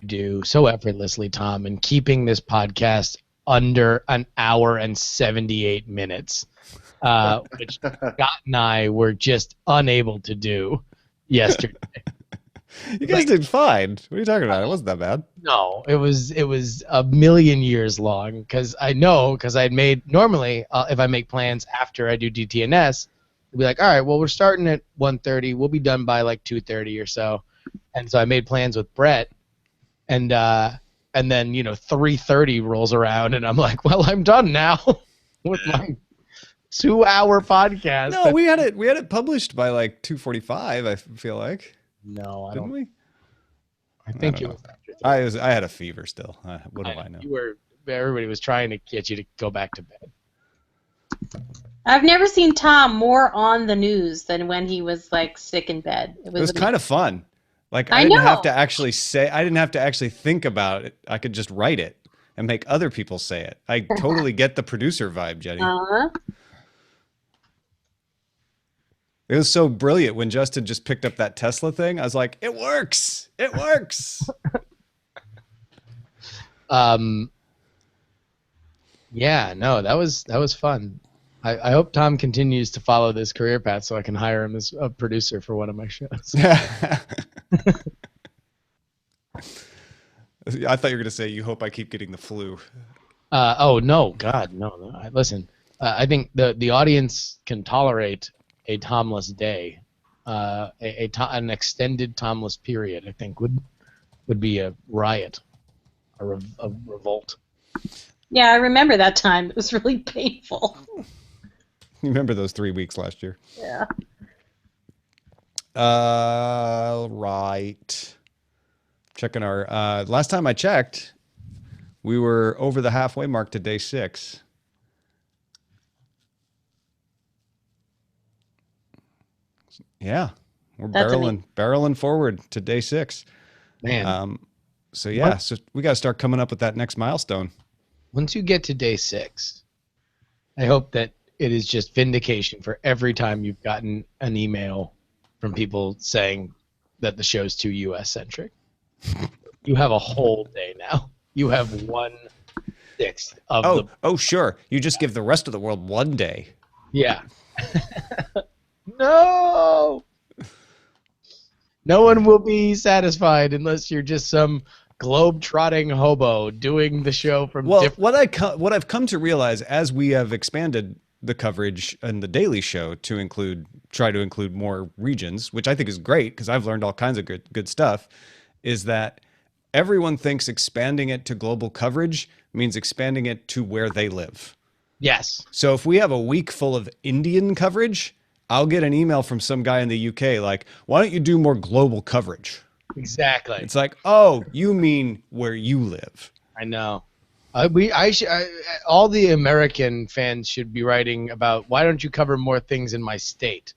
do so effortlessly, Tom, and keeping this podcast under an hour and 78 minutes, which Scott and I were just unable to do yesterday. You guys did fine. What are you talking about? It wasn't that bad. No, it was a million years long because I'd made normally if I make plans after I do DTNS, I'd be like, all right, well we're starting at 1:30, we'll be done by like 2:30 or so, and so I made plans with Brett, and then 3:30 rolls around and I'm like, well I'm done now with my 2-hour podcast. No, we had it published by like 2:45. I feel like. No, I Didn't don't. we? I think it was. I had a fever still. What do I know? Everybody was trying to get you to go back to bed. I've never seen Tom more on the news than when he was like sick in bed. It was kind of fun. Like I didn't know. have to actually I didn't have to actually think about it. I could just write it and make other people say it. I totally get the producer vibe, Jenny. It was so brilliant when Justin just picked up that Tesla thing. I was like, it works. It works. Yeah, no, that was fun. I hope Tom continues to follow this career path so I can hire him as a producer for one of my shows. I thought you were going to say, you hope I keep getting the flu. Oh, no, God, no. Listen, I think the audience can tolerate a Tomless day. An extended Tomless period, I think, would be a riot, a revolt. Yeah, I remember that time. It was really painful. You remember those 3 weeks last year? Yeah. Right. Checking our last time I checked, we were over the halfway mark to day 6. Yeah, we're barreling forward to day 6. Man. So yeah, so we got to start coming up with that next milestone. Once you get to day 6, I hope that it is just vindication for every time you've gotten an email from people saying that the show's too US-centric. You have a whole day now. You have 1/6 of the... Oh, sure. You just give the rest of the world 1 day. Yeah. No! No one will be satisfied unless you're just some globe-trotting hobo doing the show from different... What I've come to realize as we have expanded the coverage and the Daily Show to try to include more regions, which I think is great because I've learned all kinds of good stuff, is that everyone thinks expanding it to global coverage means expanding it to where they live. Yes. So if we have a week full of Indian coverage, I'll get an email from some guy in the UK like, why don't you do more global coverage? Exactly. It's like, oh, you mean where you live. I know. All the American fans should be writing about why don't you cover more things in my state?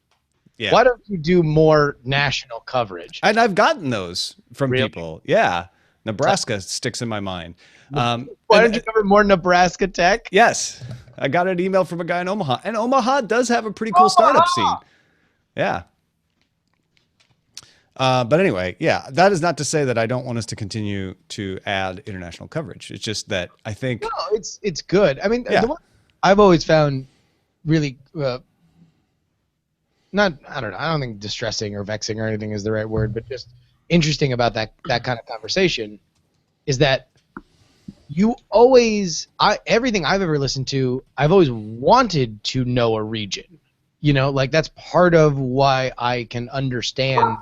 Yeah. Why don't you do more national coverage? And I've gotten those from people. Yeah. Nebraska sticks in my mind. Why don't you cover more Nebraska tech? Yes. I got an email from a guy in Omaha. And Omaha does have a pretty cool startup scene. Yeah. But anyway, yeah, that is not to say that I don't want us to continue to add international coverage. It's just that I think... No, it's good. I mean, the one I've always found really... I don't think distressing or vexing or anything is the right word, but just interesting about that kind of conversation is that you always... everything I've ever listened to, I've always wanted to know a region. You know, like that's part of why I can understand...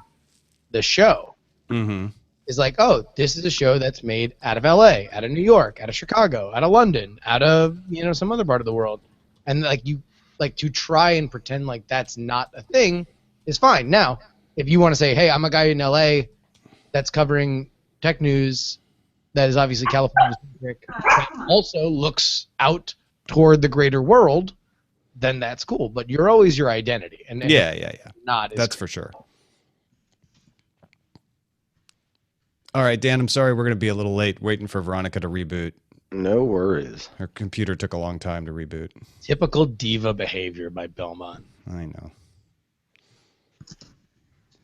the show is like, oh, this is a show that's made out of LA, out of New York, out of Chicago, out of London, out of some other part of the world, and to try and pretend like that's not a thing is fine. Now, if you want to say, hey, I'm a guy in LA that's covering tech news that is obviously California centric, also looks out toward the greater world, then that's cool. But you're always your identity, and yeah. That's for sure. All right, Dan, I'm sorry we're going to be a little late waiting for Veronica to reboot. No worries. Her computer took a long time to reboot. Typical diva behavior by Belmont. I know.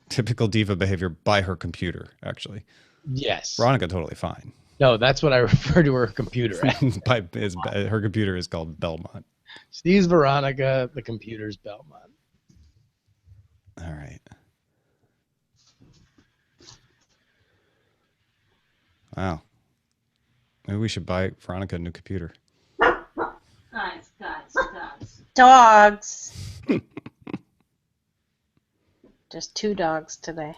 Typical diva behavior by her computer, actually. Yes. Veronica totally fine. No, that's what I refer to her computer as. Her computer is called Belmont. Steve's Veronica, the computer's Belmont. All right. Wow. Maybe we should buy Veronica a new computer. Guys. Dogs. Just 2 dogs today.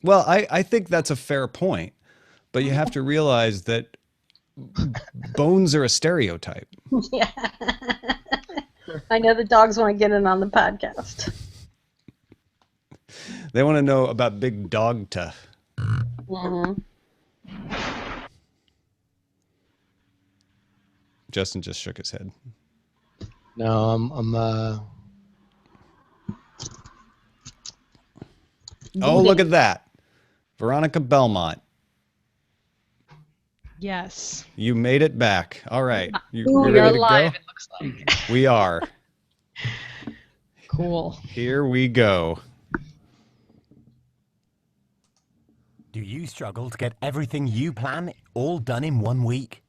Well, I think that's a fair point, but you have to realize that bones are a stereotype. Yeah. I know the dogs want to get in on the podcast. They want to know about Big Dog Tough. Mm-hmm. Justin just shook his head. No, I'm Oh, look at that. Veronica Belmont. Yes. You made it back. All right. You We're ready to alive, go? it looks like. We are. Cool. Here we go. Do you struggle to get everything you plan all done in 1 week?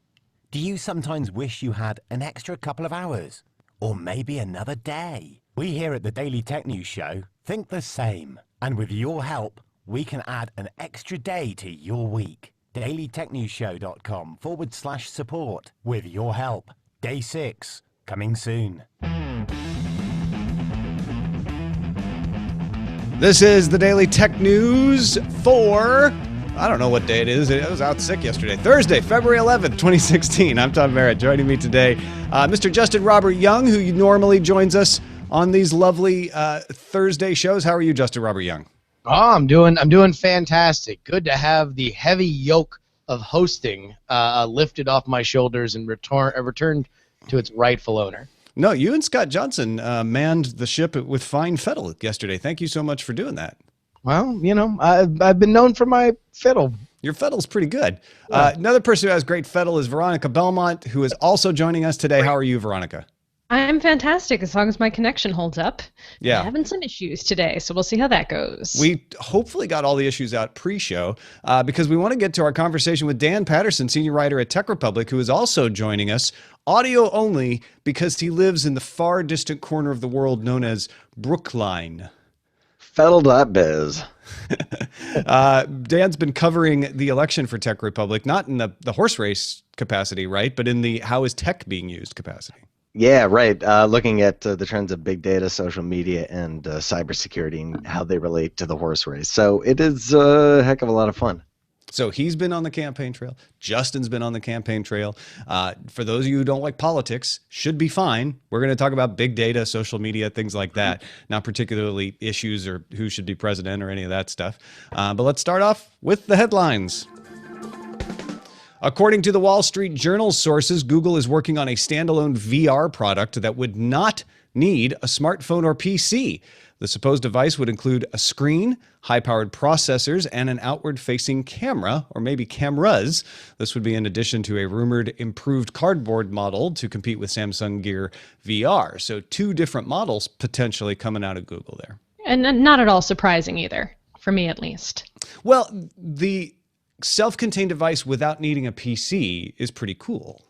Do you sometimes wish you had an extra couple of hours? Or maybe another day? We here at the Daily Tech News Show think the same. And with your help, we can add an extra day to your week. dailytechnewsshow.com/support. With your help. Day 6, coming soon. This is the Daily Tech News for, I don't know what day it is. I was out sick yesterday. Thursday, February 11th, 2016. I'm Tom Merritt. Joining me today, Mr. Justin Robert Young, who normally joins us on these lovely Thursday shows. How are you, Justin Robert Young? Oh, I'm doing fantastic. Good to have the heavy yoke of hosting lifted off my shoulders and returned to its rightful owner. No, you and Scott Johnson manned the ship with fine fiddle yesterday. Thank you so much for doing that. Well, you know, I've been known for my fiddle. Your fiddle's pretty good. Yeah. Another person who has great fiddle is Veronica Belmont, who is also joining us today. How are you, Veronica? I'm fantastic as long as my connection holds up. Yeah. I'm having some issues today, so we'll see how that goes. We hopefully got all the issues out pre-show because we want to get to our conversation with Dan Patterson, senior writer at Tech Republic, who is also joining us audio only because he lives in the far distant corner of the world known as Brookline. Fettle.biz. Dan's been covering the election for Tech Republic, not in the horse race capacity, right? But in the how is tech being used capacity. Yeah, right. Looking at the trends of big data, social media, and cybersecurity and how they relate to the horse race. So it is a heck of a lot of fun. So he's been on the campaign trail. Justin's been on the campaign trail. For those of you who don't like politics, should be fine. We're going to talk about big data, social media, things like that, not particularly issues or who should be president or any of that stuff. But let's start off with the headlines. According to the Wall Street Journal's sources, Google is working on a standalone VR product that would not need a smartphone or PC. The supposed device would include a screen, high-powered processors, and an outward-facing camera, or maybe cameras. This would be in addition to a rumored improved cardboard model to compete with Samsung Gear VR. So 2 different models potentially coming out of Google there. And not at all surprising either, for me at least. Well, the self-contained device without needing a PC is pretty cool.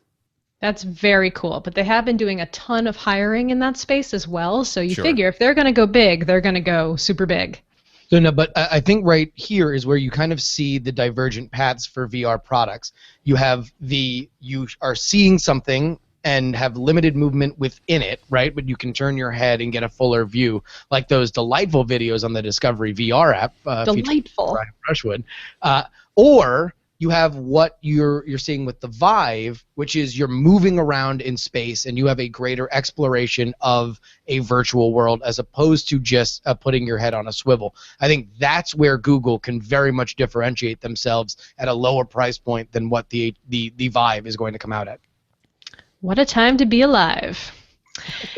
That's very cool, but they have been doing a ton of hiring in that space as well, so you Sure. figure if they're going to go big, they're going to go super big. So no, but I think right here is where you kind of see the divergent paths for VR products. You are seeing something and have limited movement within it, right? But you can turn your head and get a fuller view, like those delightful videos on the Discovery VR app. Delightful. Brian Brushwood. Or you have what you're seeing with the Vive, which is you're moving around in space and you have a greater exploration of a virtual world as opposed to just putting your head on a swivel. I think that's where Google can very much differentiate themselves at a lower price point than what the Vive is going to come out at. What a time to be alive.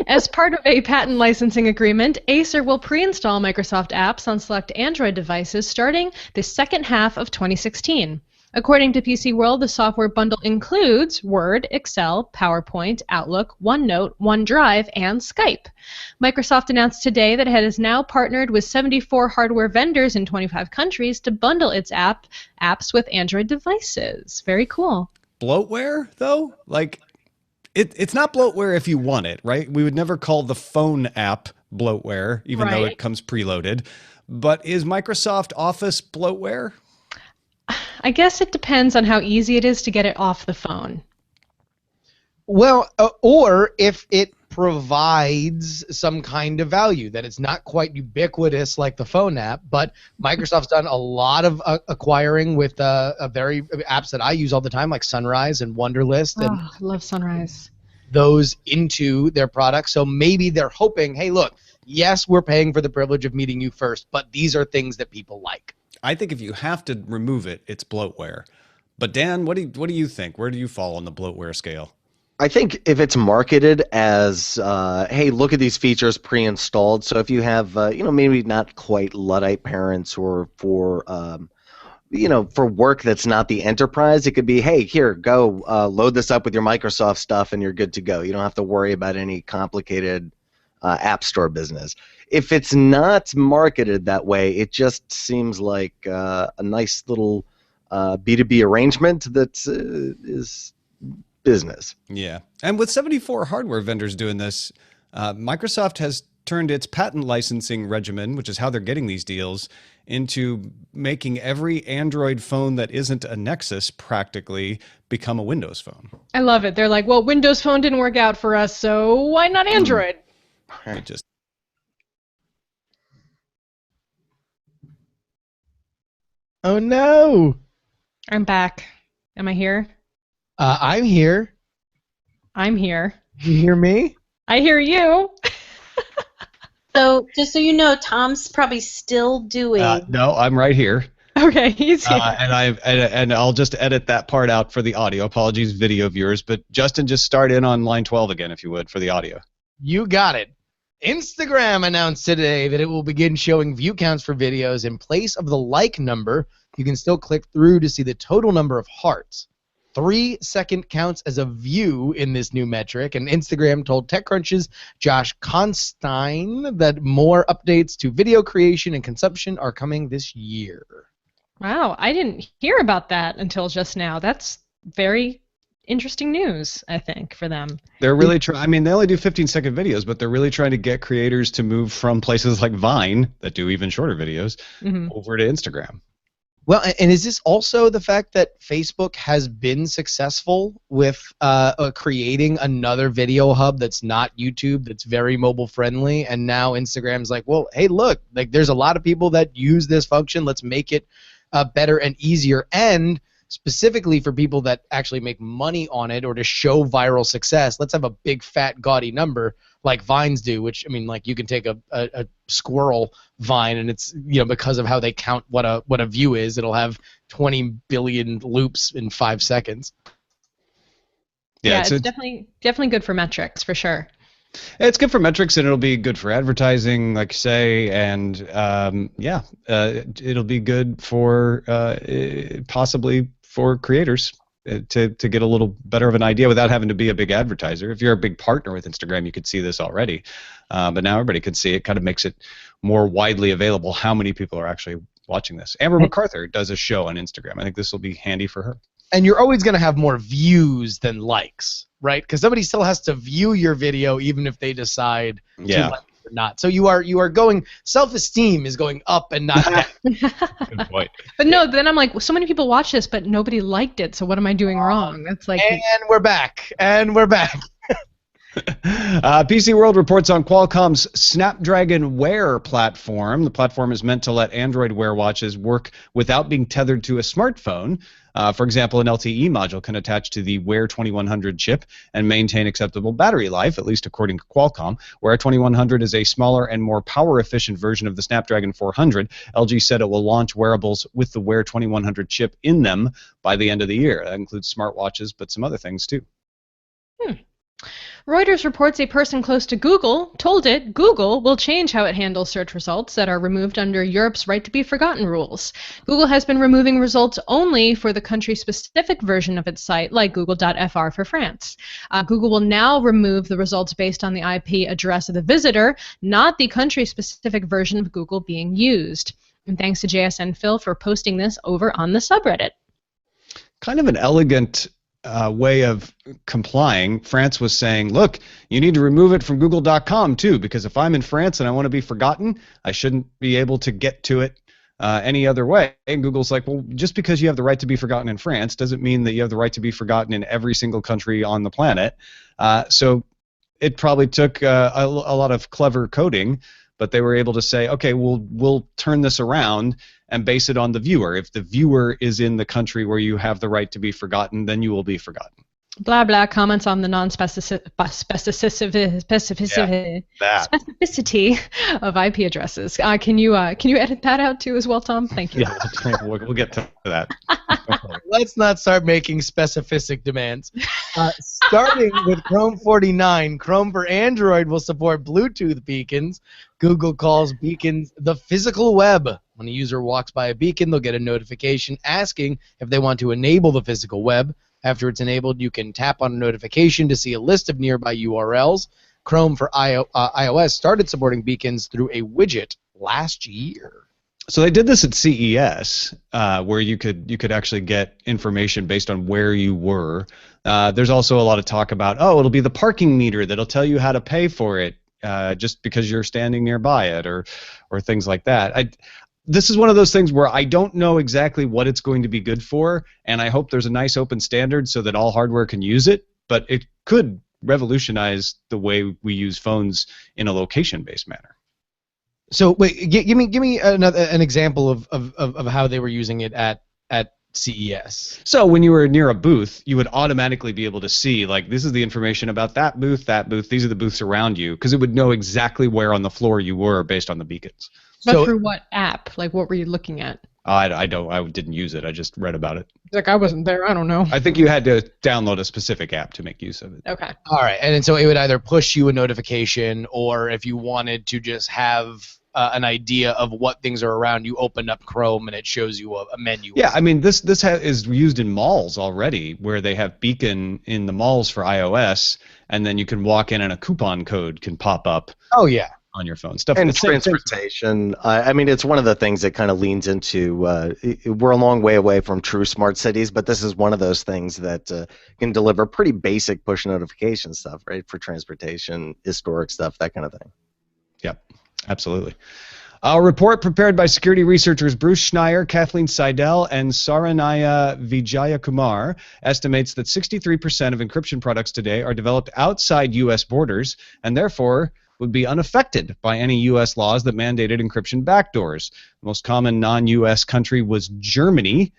As part of a patent licensing agreement, Acer will pre-install Microsoft apps on select Android devices starting the second half of 2016. According to PC World, the software bundle includes Word, Excel, PowerPoint, Outlook, OneNote, OneDrive, and Skype. Microsoft announced today that it has now partnered with 74 hardware vendors in 25 countries to bundle its apps with Android devices. Very cool. Bloatware, though? Like, it's not bloatware if you want it, right? We would never call the phone app bloatware, even though it comes preloaded. But is Microsoft Office bloatware? I guess it depends on how easy it is to get it off the phone. Well, or if it provides some kind of value, that it's not quite ubiquitous like the phone app, but Microsoft's done a lot of acquiring with a very apps that I use all the time, like Sunrise and Wunderlist, and I love Sunrise. those into their products. So maybe they're hoping, hey, look, yes, we're paying for the privilege of meeting you first, but these are things that people like. I think if you have to remove it, it's bloatware. But Dan, what do you think? Where do you fall on the bloatware scale? I think if it's marketed as, hey, look at these features pre-installed. So if you have, maybe not quite Luddite parents, or for, for work that's not the enterprise, it could be, hey, here, go load this up with your Microsoft stuff and you're good to go. You don't have to worry about any complicated App Store business. If it's not marketed that way, it just seems like a nice little B2B arrangement that is business. Yeah. And with 74 hardware vendors doing this, Microsoft has turned its patent licensing regimen, which is how they're getting these deals, into making every Android phone that isn't a Nexus practically become a Windows phone. I love it. They're like, well, Windows Phone didn't work out for us, so why not Android? It just Oh no! I'm back. Am I here? I'm here. I'm here. You hear me? I hear you. So, just so you know, Tom's probably still doing. no, I'm right here. Okay, he's here. And I'll just edit that part out for the audio. Apologies, video viewers. But Justin, just start in on line 12 again, if you would, for the audio. You got it. Instagram announced today that it will begin showing view counts for videos in place of the like number. You can still click through to see the total number of hearts. 3 second counts as a view in this new metric, and Instagram told TechCrunch's Josh Constine that more updates to video creation and consumption are coming this year. Wow, I didn't hear about that until just now. That's very interesting news, I think, for them. They're really trying. I mean, they only do 15-second videos, but they're really trying to get creators to move from places like Vine, that do even shorter videos, over to Instagram. Well, and is this also the fact that Facebook has been successful with creating another video hub that's not YouTube, that's very mobile friendly, and now Instagram's like, well, hey, look, like there's a lot of people that use this function. Let's make it better and easier, and specifically for people that actually make money on it or to show viral success, let's have a big, fat, gaudy number like Vines do, which, I mean, like you can take a squirrel Vine and it's, because of how they count what a view is, it'll have 20 billion loops in 5 seconds. Yeah, it's definitely good for metrics, for sure. It's good for metrics, and it'll be good for advertising, like you say, and it'll be good for possibly for creators to get a little better of an idea without having to be a big advertiser. If you're a big partner with Instagram, you could see this already, but now everybody could see it. Kind of makes it more widely available how many people are actually watching this. Amber MacArthur does a show on Instagram. I think this will be handy for her. And you're always going to have more views than likes, right? Because somebody still has to view your video even if they decide to like it or not. So you are going, self-esteem is going up and not down. Good point. But no, then I'm like, well, so many people watch this, but nobody liked it, so what am I doing wrong? That's like. And we're back. And we're back. PC World reports on Qualcomm's Snapdragon Wear platform. The platform is meant to let Android Wear watches work without being tethered to a smartphone. For example, an LTE module can attach to the Wear 2100 chip and maintain acceptable battery life, at least according to Qualcomm. Wear 2100 is a smaller and more power-efficient version of the Snapdragon 400. LG said it will launch wearables with the Wear 2100 chip in them by the end of the year. That includes smartwatches, but some other things too. Reuters reports a person close to Google told it Google will change how it handles search results that are removed under Europe's right to be forgotten rules. Google has been removing results only for the country-specific version of its site, like google.fr for France. Google will now remove the results based on the IP address of the visitor, not the country-specific version of Google being used. And thanks to jsnphil for posting this over on the subreddit. Kind of an elegant way of complying. France was saying, look, you need to remove it from google.com too, because if I'm in France and I want to be forgotten, I shouldn't be able to get to it any other way. And Google's like, well, just because you have the right to be forgotten in France doesn't mean that you have the right to be forgotten in every single country on the planet. So it probably took a lot of clever coding, but they were able to say, okay, we'll turn this around and base it on the viewer. If the viewer is in the country where you have the right to be forgotten, then you will be forgotten. Blah, blah, comments on the specificity of IP addresses. Can you edit that out too as well, Tom? Thank you. Yeah, we'll get to that. Let's not start making specific demands. Starting with Chrome 49, Chrome for Android will support Bluetooth beacons. Google calls beacons the physical web. When a user walks by a beacon, they'll get a notification asking if they want to enable the physical web. After it's enabled, you can tap on a notification to see a list of nearby URLs. Chrome for iOS started supporting beacons through a widget last year. So they did this at CES, where you could actually get information based on where you were. There's also a lot of talk about, it'll be the parking meter that'll tell you how to pay for it, just because you're standing nearby it, or things like that. This is one of those things where I don't know exactly what it's going to be good for, and I hope there's a nice open standard so that all hardware can use it, but it could revolutionize the way we use phones in a location-based manner. So wait, give me an example of how they were using it at CES. So when you were near a booth, you would automatically be able to see, like, this is the information about that booth, these are the booths around you, because it would know exactly where on the floor you were based on the beacons. But through what app? Like, what were you looking at? I didn't use it. I just read about it. Like, I wasn't there. I don't know. I think you had to download a specific app to make use of it. Okay. All right, and so it would either push you a notification, or if you wanted to just have an idea of what things are around, you open up Chrome and it shows you a menu. Yeah, I mean, this is used in malls already, where they have beacon in the malls for iOS, and then you can walk in and a coupon code can pop up. Oh yeah. On your phone. Stuff and transportation. I mean, it's one of the things that kind of leans into. We're a long way away from true smart cities, but this is one of those things that can deliver pretty basic push notification stuff, right, for transportation, historic stuff, that kind of thing. Yep, absolutely. A report prepared by security researchers Bruce Schneier, Kathleen Seidel, and Saranaya Vijayakumar estimates that 63% of encryption products today are developed outside U.S. borders, and therefore would be unaffected by any U.S. laws that mandated encryption backdoors. The most common non-U.S. country was Germany,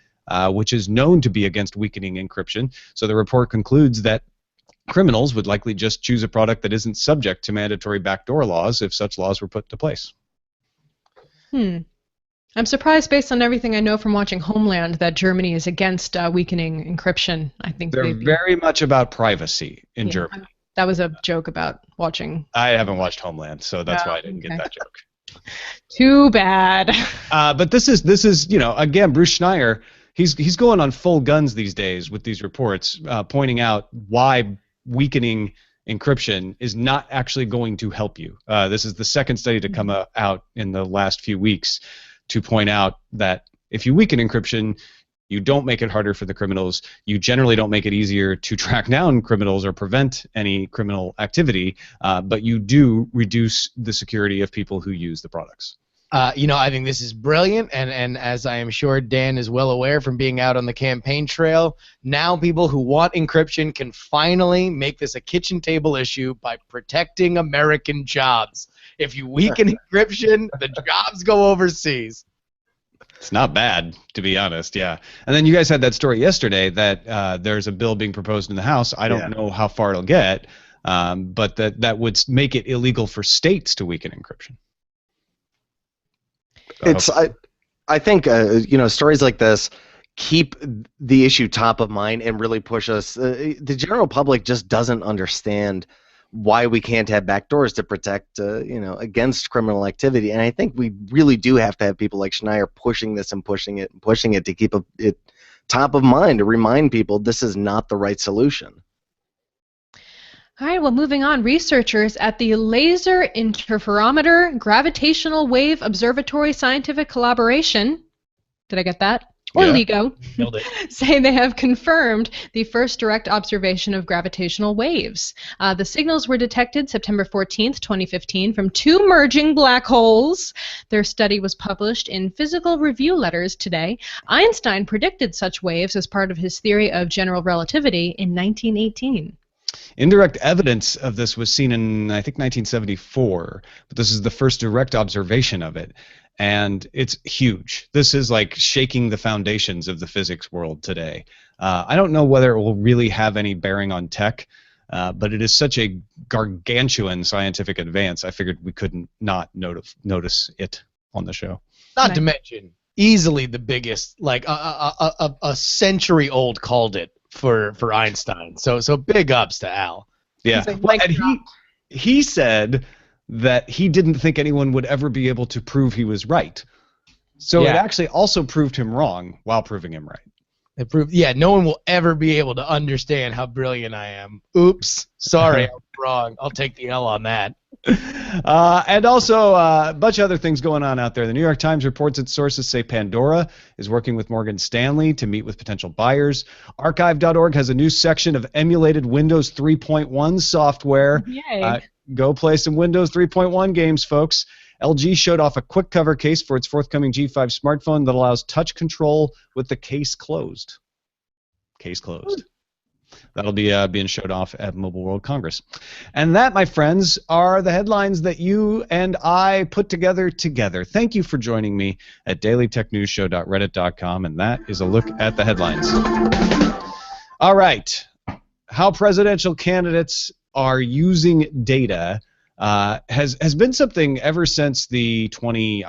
which is known to be against weakening encryption. So the report concludes that criminals would likely just choose a product that isn't subject to mandatory backdoor laws if such laws were put into place. I'm surprised, based on everything I know from watching Homeland, that Germany is against weakening encryption. I think they're very much about privacy in Germany. That was a joke about watching. I haven't watched Homeland, so that's why I didn't get that joke. Too bad. But this is again, Bruce Schneier, he's going on full guns these days with these reports, pointing out why weakening encryption is not actually going to help you. This is the second study to come out in the last few weeks to point out that if you weaken encryption, you don't make it harder for the criminals. You generally don't make it easier to track down criminals or prevent any criminal activity, but you do reduce the security of people who use the products. I think this is brilliant, and as I am sure Dan is well aware from being out on the campaign trail, now people who want encryption can finally make this a kitchen table issue by protecting American jobs. If you weaken encryption, the jobs go overseas. It's not bad, to be honest, yeah. And then you guys had that story yesterday that there's a bill being proposed in the House. I don't know how far it'll get, but that would make it illegal for states to weaken encryption. I think stories like this keep the issue top of mind and really push us. The general public just doesn't understand why we can't have backdoors to protect, against criminal activity. And I think we really do have to have people like Schneier pushing this and pushing it to keep it top of mind, to remind people this is not the right solution. All right, well, moving on, researchers at the Laser Interferometer Gravitational Wave Observatory Scientific Collaboration, did I get that? Or Yeah. LIGO, say they have confirmed the first direct observation of gravitational waves. The signals were detected September 14th, 2015, from two merging black holes. Their study was published in Physical Review Letters today. Einstein predicted such waves as part of his theory of general relativity in 1918. Indirect evidence of this was seen in, I think, 1974, but this is the first direct observation of it. And it's huge. This is like shaking the foundations of the physics world today. I don't know whether it will really have any bearing on tech, but it is such a gargantuan scientific advance, I figured we couldn't not notice it on the show. Not to mention, easily the biggest, like a century old called it for Einstein. So big ups to Al. Yeah, He's like, well, "Mic and drop." he said that he didn't think anyone would ever be able to prove he was right. So it Yeah. actually also proved him wrong while proving him right. It proved, no one will ever be able to understand how brilliant I am. Oops, sorry, I was wrong. I'll take the L on that. And also a bunch of other things going on out there. The New York Times reports its sources say Pandora is working with Morgan Stanley to meet with potential buyers. Archive.org has a new section of emulated Windows 3.1 software. Yay. Go play some Windows 3.1 games, folks. LG showed off a quick cover case for its forthcoming G5 smartphone that allows touch control with the case closed. Case closed. That'll be being showed off at Mobile World Congress. And that, my friends, are the headlines that you and I put together. Thank you for joining me at dailytechnewsshow.reddit.com, and that is a look at the headlines. All right. How presidential candidates are using data has been something ever since the 2008.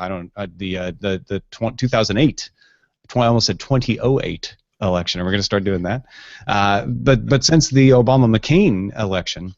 I almost said 2008 election, and we're going to start doing that. But since the Obama-McCain election,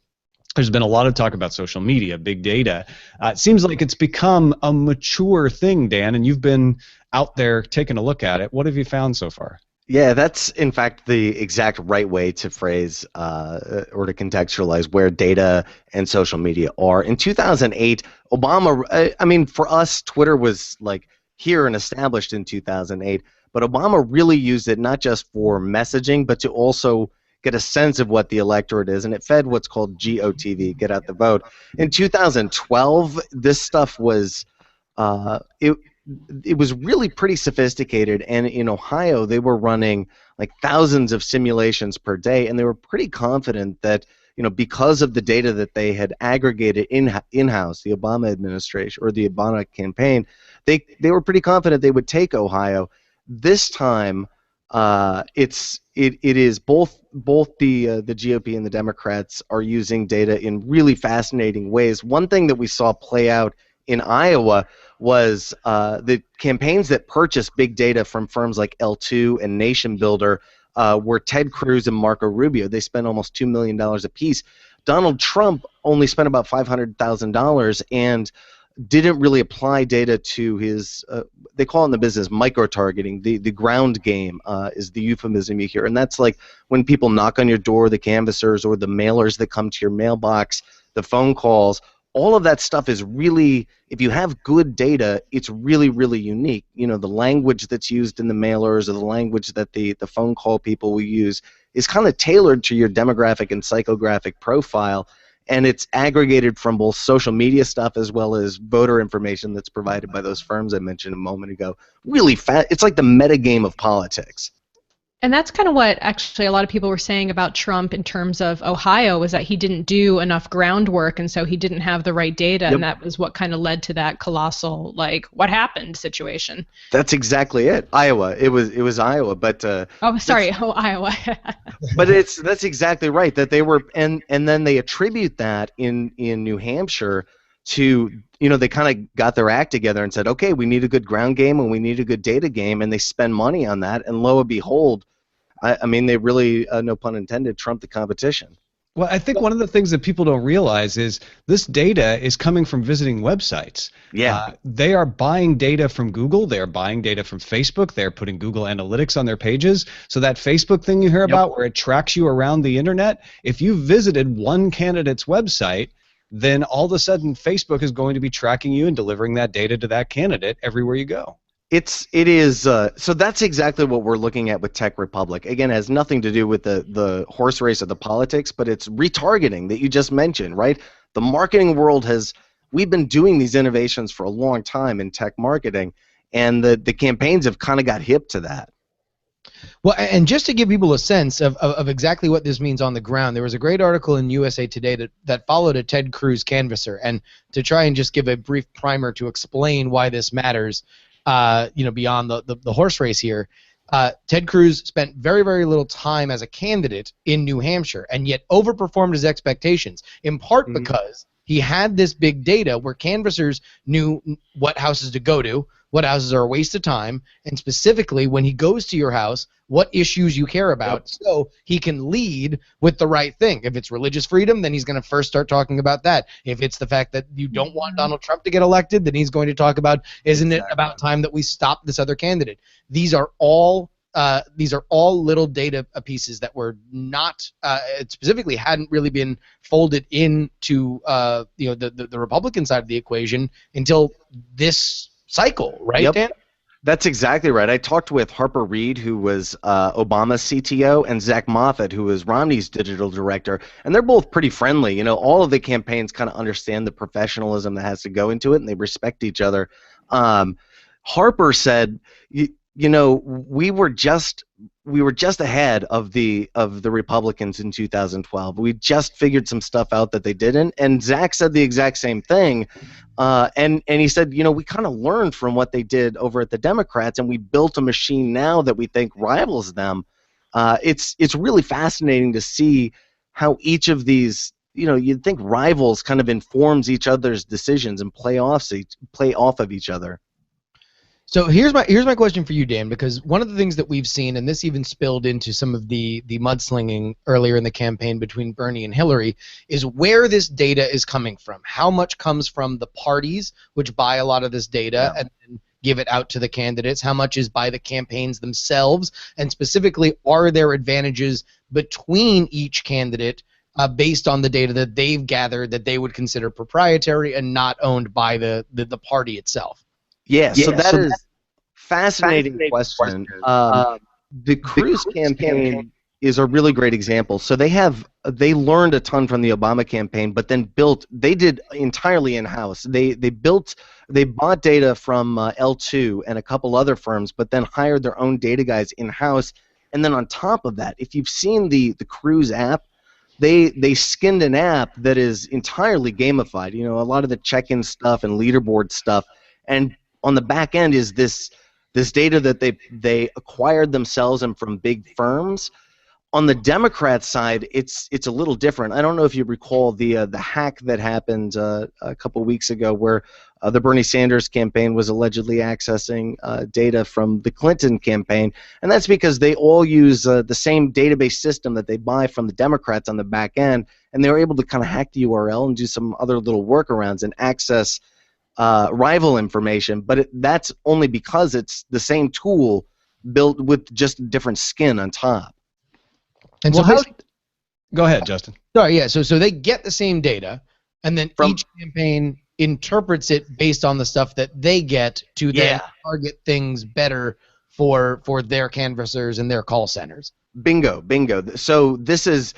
there's been a lot of talk about social media, big data. It seems like it's become a mature thing, Dan, and you've been out there taking a look at it. What have you found so far? Yeah, that's in fact the exact right way to phrase or to contextualize where data and social media are. In 2008, Obama, for us, Twitter was like here and established in 2008, but Obama really used it not just for messaging, but to also get a sense of what the electorate is, and it fed what's called GOTV, get out the vote. In 2012, this stuff was, it was really pretty sophisticated, and in Ohio they were running like thousands of simulations per day, and they were pretty confident that because of the data that they had aggregated in-house, the Obama administration or the Obama campaign, they were pretty confident they would take Ohio. This time, it is both the GOP and the Democrats are using data in really fascinating ways. One thing that we saw play out in Iowa was the campaigns that purchased big data from firms like L2 and Nation Builder were Ted Cruz and Marco Rubio. They spent almost $2 million apiece. Donald Trump only spent about $500,000 and didn't really apply data to his, they call it in the business micro-targeting. The ground game is the euphemism you hear. And that's like when people knock on your door, the canvassers or the mailers that come to your mailbox, the phone calls. All of that stuff is really, if you have good data, it's really, really unique. The language that's used in the mailers or the language that the phone call people will use is kind of tailored to your demographic and psychographic profile, and it's aggregated from both social media stuff as well as voter information that's provided by those firms I mentioned a moment ago. Really fast. It's like the metagame of politics. And that's kind of what actually a lot of people were saying about Trump in terms of Ohio, was that he didn't do enough groundwork, and so he didn't have the right data, Yep. and that was what kind of led to that colossal, like, what happened situation. That's exactly it. Iowa. It was Iowa, but Iowa. but that's exactly right. That they were, and then they attribute that in New Hampshire to, they kind of got their act together and said, okay, we need a good ground game and we need a good data game, and they spend money on that, and lo and behold, they really, no pun intended, trumped the competition. Well, I think one of the things that people don't realize is this data is coming from visiting websites. Yeah. They are buying data from Google. They are buying data from Facebook. They're putting Google Analytics on their pages. So that Facebook thing you hear about where it tracks you around the internet, if you visited one candidate's website, then all of a sudden Facebook is going to be tracking you and delivering that data to that candidate everywhere you go. It is so that's exactly what we're looking at with Tech Republic. Again, it has nothing to do with the horse race of the politics, but it's retargeting that you just mentioned, right? The marketing world we've been doing these innovations for a long time in tech marketing, and the campaigns have kind of got hip to that. Well, and just to give people a sense of exactly what this means on the ground, there was a great article in USA Today that followed a Ted Cruz canvasser, and to try and just give a brief primer to explain why this matters. Beyond the horse race here, Ted Cruz spent very, very little time as a candidate in New Hampshire and yet overperformed his expectations, in part because he had this big data where canvassers knew what houses to go to, what houses are a waste of time, and specifically when he goes to your house, what issues you care about, so he can lead with the right thing. If it's religious freedom, then he's going to first start talking about that. If it's the fact that you don't want Donald Trump to get elected, then he's going to talk about, isn't it about time that we stop this other candidate? These are all little data pieces that were not specifically hadn't really been folded into the Republican side of the equation until this cycle, right, Dan? That's exactly right. I talked with Harper Reid, who was Obama's CTO, and Zach Moffat, who was Romney's digital director, and they're both pretty friendly. You know, all of the campaigns kind of understand the professionalism that has to go into it, and they respect each other. Harper said, we were just ahead of the Republicans in 2012. We just figured some stuff out that they didn't, and Zach said the exact same thing. And he said, we kind of learned from what they did over at the Democrats, and we built a machine now that we think rivals them. It's really fascinating to see how each of these, you'd think rivals kind of informs each other's decisions and play off of each other. So here's my question for you, Dan, because one of the things that we've seen, and this even spilled into some of the mudslinging earlier in the campaign between Bernie and Hillary, is where this data is coming from. How much comes from the parties, which buy a lot of this data and give it out to the candidates? How much is by the campaigns themselves? And specifically, are there advantages between each candidate based on the data that they've gathered that they would consider proprietary and not owned by the party itself? Yeah, so that is fascinating question. The Cruz campaign is a really great example. So they learned a ton from the Obama campaign, but then they did entirely in-house. They bought data from L2 and a couple other firms, but then hired their own data guys in-house. And then on top of that, if you've seen the Cruz app, they skinned an app that is entirely gamified. A lot of the check-in stuff and leaderboard stuff, and on the back end is this data that they acquired themselves and from big firms. On the Democrat side, it's a little different. I don't know if you recall the hack that happened a couple weeks ago, where the Bernie Sanders campaign was allegedly accessing data from the Clinton campaign, and that's because they all use the same database system that they buy from the Democrats on the back end, and they were able to kind of hack the URL and do some other little workarounds and access rival information, but that's only because it's the same tool built with just a different skin on top. And go ahead, Justin. Sorry, yeah. So they get the same data, and then each campaign interprets it based on the stuff that they get to then target things better for their canvassers and their call centers. Bingo. So this is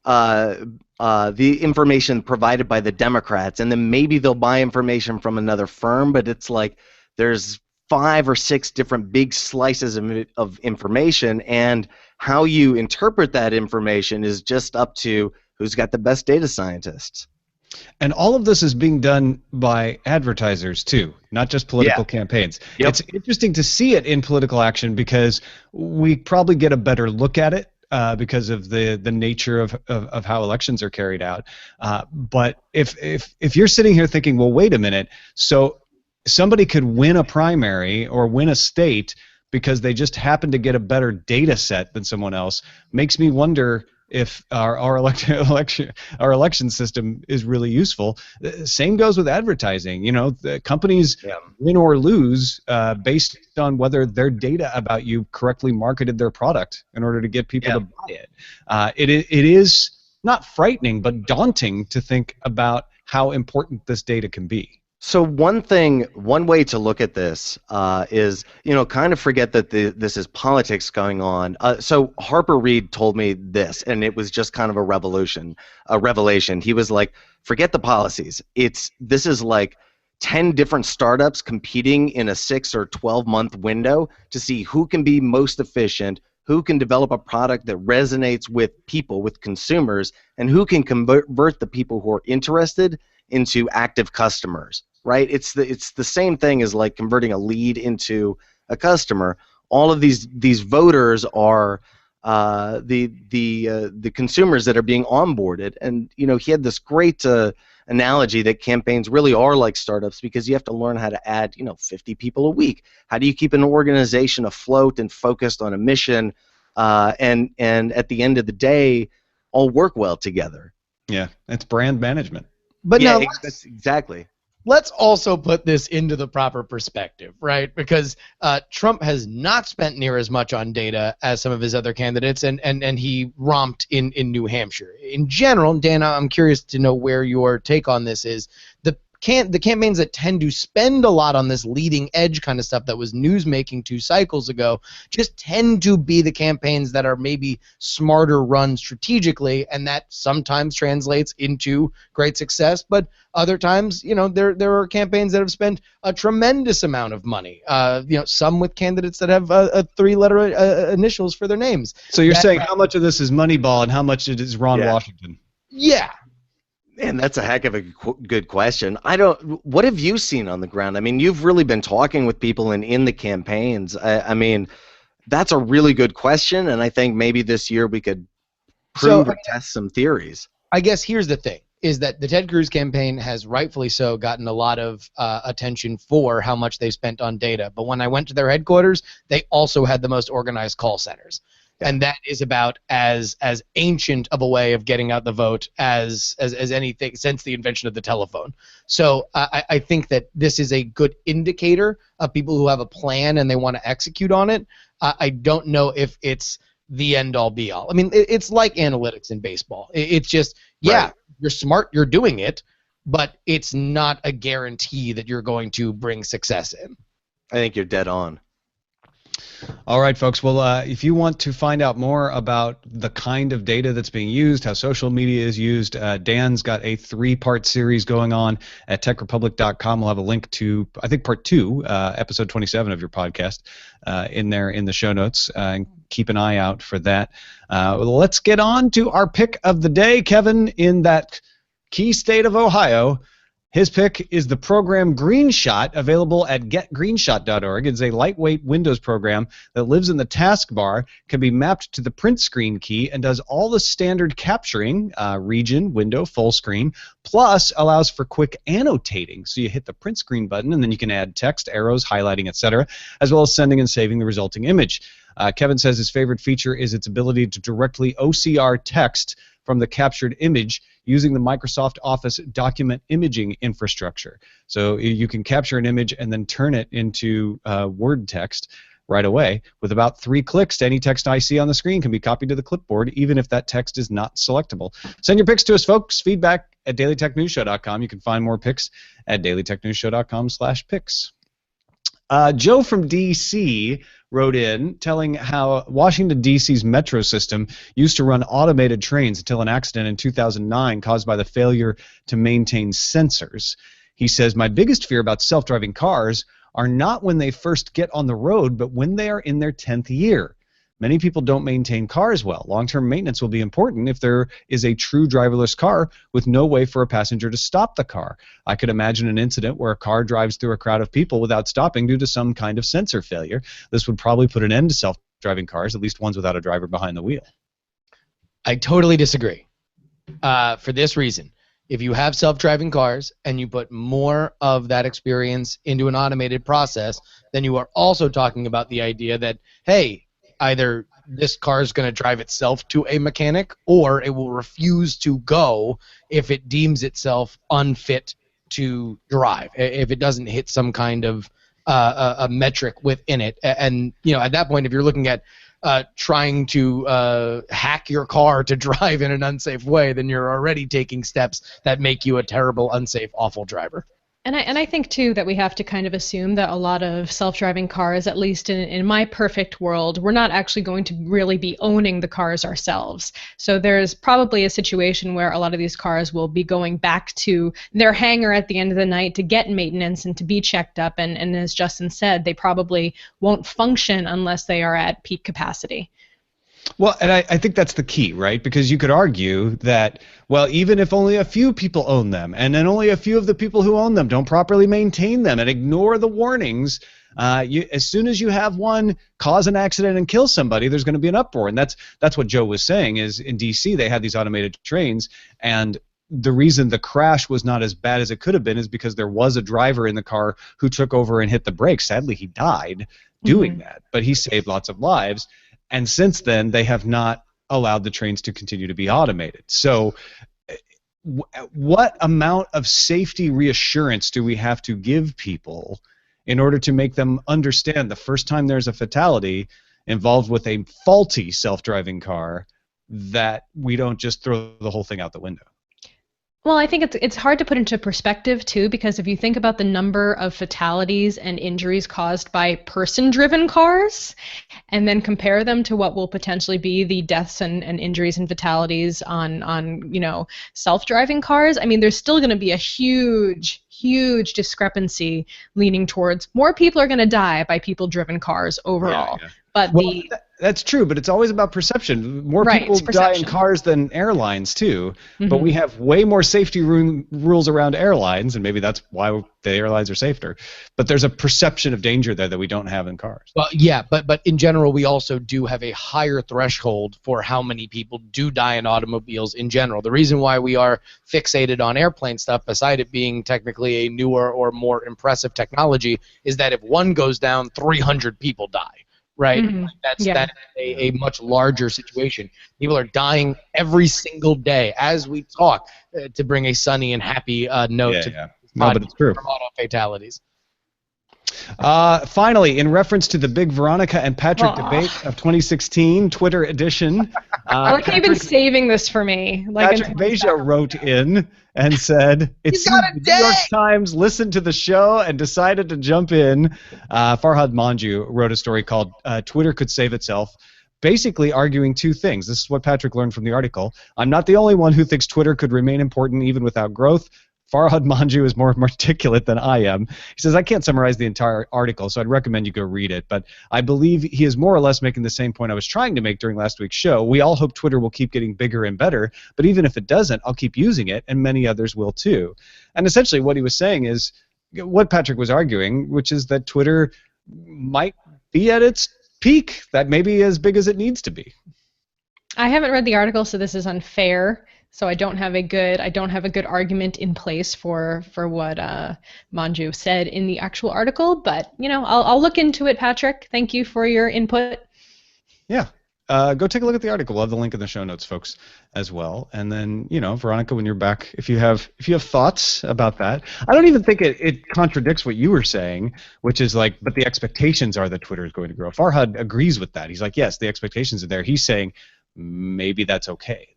the information provided by the Democrats, and then maybe they'll buy information from another firm, but it's like there's 5 or 6 different big slices of information, and how you interpret that information is just up to who's got the best data scientists. And all of this is being done by advertisers too, not just political campaigns. Yep. It's interesting to see it in political action because we probably get a better look at it because of the nature of how elections are carried out. But if you're sitting here thinking, well, wait a minute, so somebody could win a primary or win a state because they just happen to get a better data set than someone else, makes me wonder if our election system is really useful. Same goes with advertising. The companies win or lose based on whether their data about you correctly marketed their product in order to get people to buy it. It is not frightening, but daunting to think about how important this data can be. So one way to look at this is, kind of forget that this is politics going on. So Harper Reid told me this, and it was just kind of a revelation. He was like, forget the policies. This is like 10 different startups competing in a 6 or 12-month window to see who can be most efficient, who can develop a product that resonates with people, with consumers, and who can convert the people who are interested into active customers. Right? It's the same thing as like converting a lead into a customer. All of these voters are the consumers that are being onboarded. And he had this great analogy that campaigns really are like startups, because you have to learn how to add 50 people a week. How do you keep an organization afloat and focused on a mission, and at the end of the day, all work well together? Yeah, it's brand management. But yeah, now exactly. Let's also put this into the proper perspective, right? Because Trump has not spent near as much on data as some of his other candidates, and he romped in New Hampshire. In general, Dan, I'm curious to know where your take on this is. The campaigns that tend to spend a lot on this leading edge kind of stuff that was news-making 2 cycles ago just tend to be the campaigns that are maybe smarter run strategically, and that sometimes translates into great success. But other times, there are campaigns that have spent a tremendous amount of money. Some with candidates that have 3-letter initials for their names. So you're saying how much of this is Moneyball and how much it is Ron Washington? Yeah. Man, that's a heck of a good question. What have you seen on the ground? I mean, you've really been talking with people and in the campaigns. I mean, that's a really good question, and I think maybe this year we could prove or test some theories. I guess here's the thing, is that the Ted Cruz campaign has rightfully so gotten a lot of attention for how much they spent on data. But when I went to their headquarters, they also had the most organized call centers. And that is about as ancient of a way of getting out the vote as anything since the invention of the telephone. So I think that this is a good indicator of people who have a plan and they want to execute on it. I don't know if it's the end-all, be-all. I mean, it's like analytics in baseball. It's just, right. You're smart, you're doing it, but it's not a guarantee that you're going to bring success in. I think you're dead on. All right, folks. Well, if you want to find out more about the kind of data that's being used, how social media is used, Dan's got a 3-part series going on at techrepublic.com. We'll have a link to, I think, part 2, episode 27 of your podcast in there in the show notes. And keep an eye out for that. Let's get on to our pick of the day. Kevin, in that key state of Ohio, his pick is the program GreenShot, available at getgreenshot.org. It's a lightweight Windows program that lives in the taskbar, can be mapped to the print screen key, and does all the standard capturing, region, window, full screen, plus allows for quick annotating. So you hit the print screen button, and then you can add text, arrows, highlighting, etc., as well as sending and saving the resulting image. Kevin says his favorite feature is its ability to directly OCR text from the captured image using the Microsoft Office document imaging infrastructure. So you can capture an image and then turn it into Word text right away. With about 3 clicks, any text I see on the screen can be copied to the clipboard, even if that text is not selectable. Send your picks to us, folks. Feedback at dailytechnewsshow.com. You can find more picks at dailytechnewsshow.com/picks. Joe from D.C. wrote in telling how Washington, D.C.'s metro system used to run automated trains until an accident in 2009 caused by the failure to maintain sensors. He says, my biggest fear about self-driving cars are not when they first get on the road, but when they are in their 10th year. Many people don't maintain cars well. Long-term maintenance will be important if there is a true driverless car with no way for a passenger to stop the car. I could imagine an incident where a car drives through a crowd of people without stopping due to some kind of sensor failure. This would probably put an end to self-driving cars, at least ones without a driver behind the wheel. I totally disagree. For this reason. If you have self-driving cars and you put more of that experience into an automated process, then you are also talking about the idea that, hey, either this car is going to drive itself to a mechanic, or it will refuse to go if it deems itself unfit to drive, if it doesn't hit some kind of a metric within it. And at that point, if you're looking at trying to hack your car to drive in an unsafe way, then you're already taking steps that make you a terrible, unsafe, awful driver. And I think, too, that we have to kind of assume that a lot of self-driving cars, at least in my perfect world, we're not actually going to really be owning the cars ourselves. So there's probably a situation where a lot of these cars will be going back to their hangar at the end of the night to get maintenance and to be checked up. And as Justin said, they probably won't function unless they are at peak capacity. Well, and I think that's the key, right? Because you could argue that, well, even if only a few people own them, and then only a few of the people who own them don't properly maintain them and ignore the warnings, as soon as you have one cause an accident and kill somebody, there's going to be an uproar. And that's what Joe was saying, is in D.C. they had these automated trains, and the reason the crash was not as bad as it could have been is because there was a driver in the car who took over and hit the brakes. Sadly, he died doing that, but he saved lots of lives. And since then, they have not allowed the trains to continue to be automated. So what amount of safety reassurance do we have to give people in order to make them understand the first time there's a fatality involved with a faulty self-driving car that we don't just throw the whole thing out the window? Well, I think it's hard to put into perspective, too, because if you think about the number of fatalities and injuries caused by person-driven cars and then compare them to what will potentially be the deaths and injuries and fatalities on self-driving cars, I mean, there's still going to be a huge discrepancy leaning towards more people are going to die by people-driven cars overall. Yeah. But that's true, but it's always about perception. More people die in cars than airlines, too. Mm-hmm. But we have way more safety rules around airlines, and maybe that's why the airlines are safer. But there's a perception of danger there that we don't have in cars. Well, yeah, but in general, we also do have a higher threshold for how many people do die in automobiles in general. The reason why we are fixated on airplane stuff, beside it being technically a newer or more impressive technology, is that if one goes down, 300 people die. Right? Mm-hmm. That's a much larger situation. People are dying every single day as we talk, to bring a sunny and happy note to No, but it's true. From auto fatalities. Finally, in reference to the big Veronica and Patrick debate of 2016, Twitter edition. I like how you've been saving this for me. Patrick Beja wrote in and said, it seems the New York Times listened to the show and decided to jump in. Farhad Manju wrote a story called Twitter Could Save Itself, basically arguing two things. This is what Patrick learned from the article. I'm not the only one who thinks Twitter could remain important even without growth. Farhad Manju is more articulate than I am. He says, I can't summarize the entire article, so I'd recommend you go read it. But I believe he is more or less making the same point I was trying to make during last week's show. We all hope Twitter will keep getting bigger and better, but even if it doesn't, I'll keep using it, and many others will too. And essentially what he was saying is what Patrick was arguing, which is that Twitter might be at its peak, that may be as big as it needs to be. I haven't read the article, so this is unfair. So I don't have a good argument in place for what Manju said in the actual article, but I'll look into it, Patrick. Thank you for your input. Yeah. Go take a look at the article. We'll have the link in the show notes, folks, as well. And then, Veronica, when you're back, if you have thoughts about that, I don't even think it contradicts what you were saying, which is like, but the expectations are that Twitter is going to grow. Farhad agrees with that. He's like, yes, the expectations are there. He's saying maybe that's okay.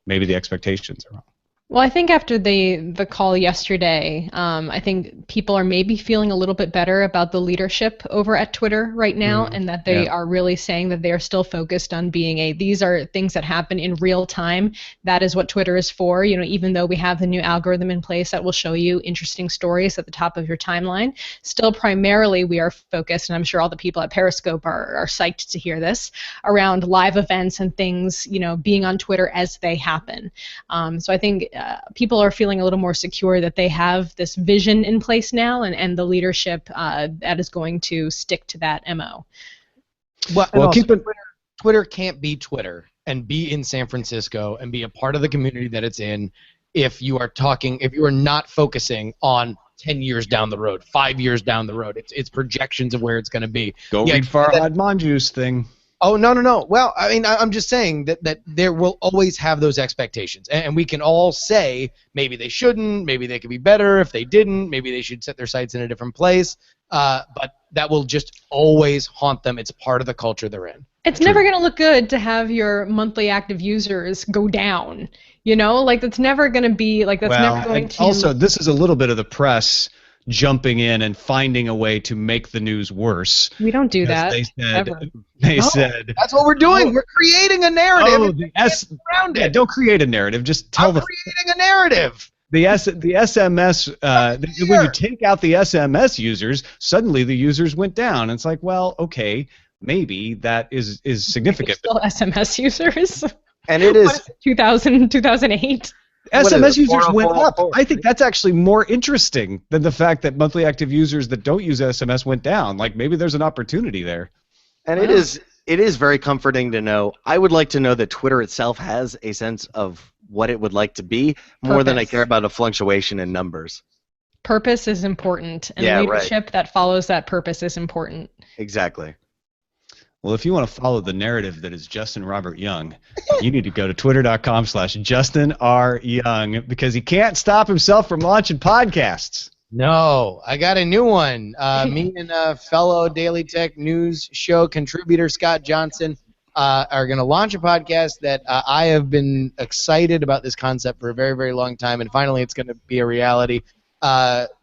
Maybe the expectations are wrong. Well, I think after the call yesterday, I think people are maybe feeling a little bit better about the leadership over at Twitter right now, and that they are really saying that they are still focused on being these are things that happen in real time. That is what Twitter is for. Even though we have the new algorithm in place that will show you interesting stories at the top of your timeline, still primarily we are focused, and I'm sure all the people at Periscope are psyched to hear this, around live events and things, being on Twitter as they happen. So I think people are feeling a little more secure that they have this vision in place now, and the leadership that is going to stick to that MO. Well Twitter can't be Twitter and be in San Francisco and be a part of the community that it's in if you are not focusing on 10 years down the road, 5 years down the road. It's projections of where it's going to be. Read Farhad Manju's thing. Oh, no. Well, I mean, I'm just saying that there will always have those expectations. And we can all say maybe they shouldn't, maybe they could be better if they didn't, maybe they should set their sights in a different place. But that will just always haunt them. It's part of the culture they're in. It's never going to look good to have your monthly active users go down. You know, like that's never going to be like that's never going to. Also, this is a little bit of the press jumping in and finding a way to make the news worse. We don't do that. They said that's what we're doing. We're creating a narrative. Around it. Don't create a narrative. Just tell creating a narrative. The SMS, when you take out the SMS users, suddenly the users went down. It's like, well, okay, maybe that is significant. Still SMS users? And it is 2000, 2008. SMS users went up. I think that's actually more interesting than the fact that monthly active users that don't use SMS went down. Like maybe there's an opportunity there. And it is very comforting to know. I would like to know that Twitter itself has a sense of what it would like to be more than I care about a fluctuation in numbers. Purpose is important, and leadership that follows that purpose is important. Exactly. Well, if you want to follow the narrative that is Justin Robert Young, you need to go to twitter.com/Justin R. Young because he can't stop himself from launching podcasts. No, I got a new one. Me and fellow Daily Tech News show contributor Scott Johnson are going to launch a podcast that I have been excited about this concept for a very, very long time, and finally it's going to be a reality.